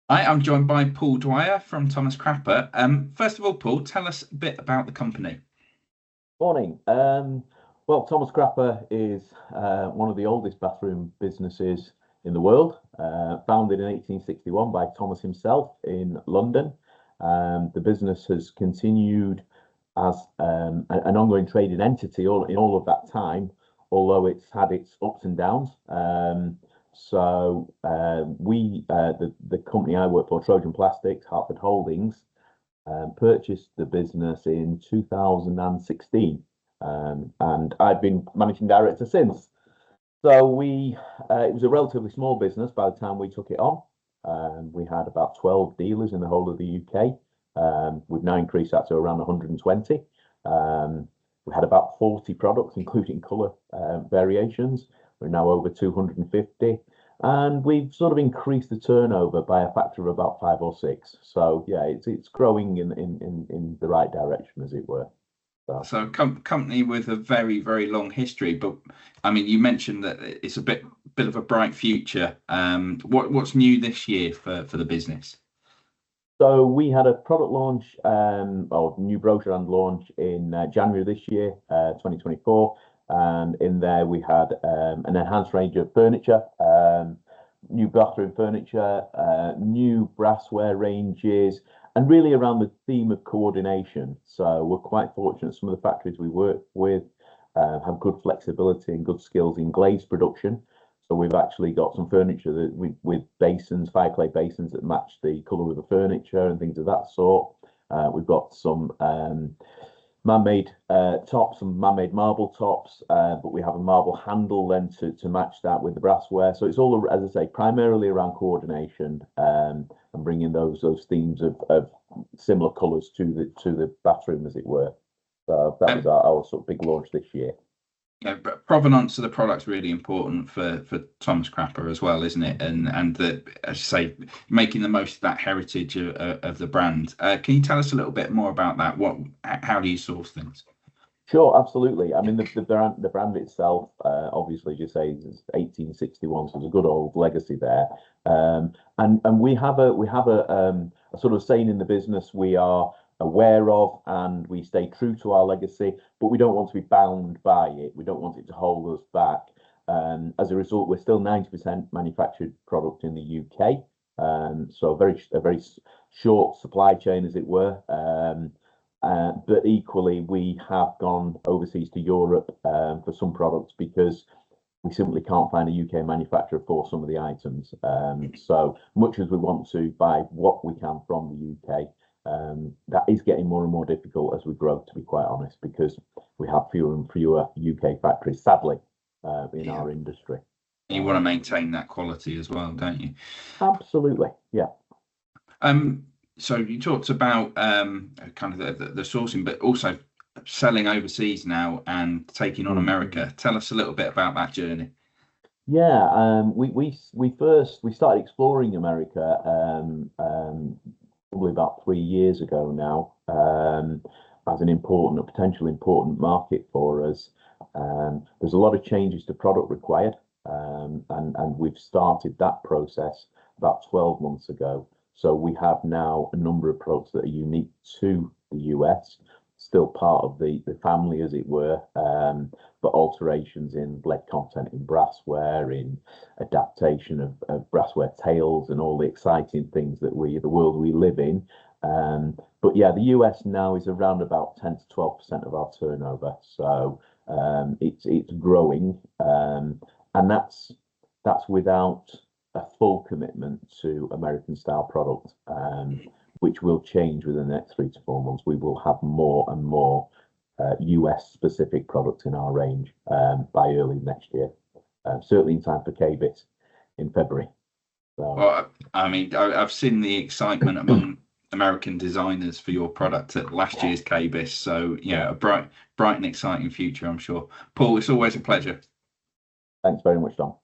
I'm joined by Paul Dwyer from Thomas Crapper. First of all, Paul, tell us a bit about the company. Morning. Well, Thomas Crapper is one of the oldest bathroom businesses in the world, founded in 1861 by Thomas himself in London. The business has continued as an ongoing trading entity in all of that time, although it's had its ups and downs. The company I work for, Trojan Plastics, Hartford Holdings, purchased the business in 2016, and I've been managing director since. It was a relatively small business by the time we took it on. We had about 12 dealers in the whole of the UK. We've now increased that to around 120. We had about 40 products, including colour variations. We're now over 250. And we've sort of increased the turnover by a factor of about 5 or 6. So yeah, it's growing in the right direction, as it were. So company with a very, very long history, but I mean, you mentioned that it's a bit of a bright future. What's new this year for the business? So we had a product launch, or new brochure and launch in January this year, 2024. And in there we had an enhanced range of furniture, new bathroom furniture, new brassware ranges, and really around the theme of coordination. So we're quite fortunate some of the factories we work with have good flexibility and good skills in glaze production. So we've actually got some furniture with basins, fire clay basins that match the colour of the furniture and things of that sort. We've got some man-made tops and man-made marble tops, but we have a marble handle then to match that with the brassware. So it's all, as I say, primarily around coordination and bringing those themes of similar colours to the bathroom, as it were. So that was our sort of big launch this year. Yeah, but provenance of the product's really important for Thomas Crapper as well, isn't it? And the, as you say, making the most of that heritage of the brand. Can you tell us a little bit more about that? How do you source things? Sure, absolutely. I mean, the brand itself, obviously, as you say, is 1861, so there's a good old legacy there. And we have a sort of saying in the business we are aware of, and we stay true to our legacy, but we don't want to be bound by it. We don't want it to hold us back. As a result, we're still 90% manufactured product in the UK. So a very short supply chain, as it were. But equally, we have gone overseas to Europe for some products because we simply can't find a UK manufacturer for some of the items. So much as we want to buy what we can from the UK, that is getting more and more difficult as we grow, to be quite honest, because we have fewer and fewer UK factories, sadly, in our industry. You want to maintain that quality as well, don't you? Absolutely, yeah. So you talked about kind of the sourcing, but also selling overseas now and taking on America. Tell us a little bit about that journey. Yeah, we started exploring America probably about 3 years ago now, as a potential important market for us. There's a lot of changes to product required, and we've started that process about 12 months ago. So we have now a number of products that are unique to the US, still part of the family, as it were, but alterations in lead content in brassware, in adaptation of brassware tails, and all the exciting things that the world we live in. But yeah, the US now is around about 10 to 12% of our turnover, so it's growing, and that's without a full commitment to American style product, which will change within the next 3 to 4 months. We will have more and more US specific products in our range by early next year, certainly in time for KBIS in February. So, Well, I mean, I've seen the excitement among American designers for your product at last year's KBIS. So yeah, a bright and exciting future, I'm sure. Paul, it's always a pleasure. Thanks very much, Tom.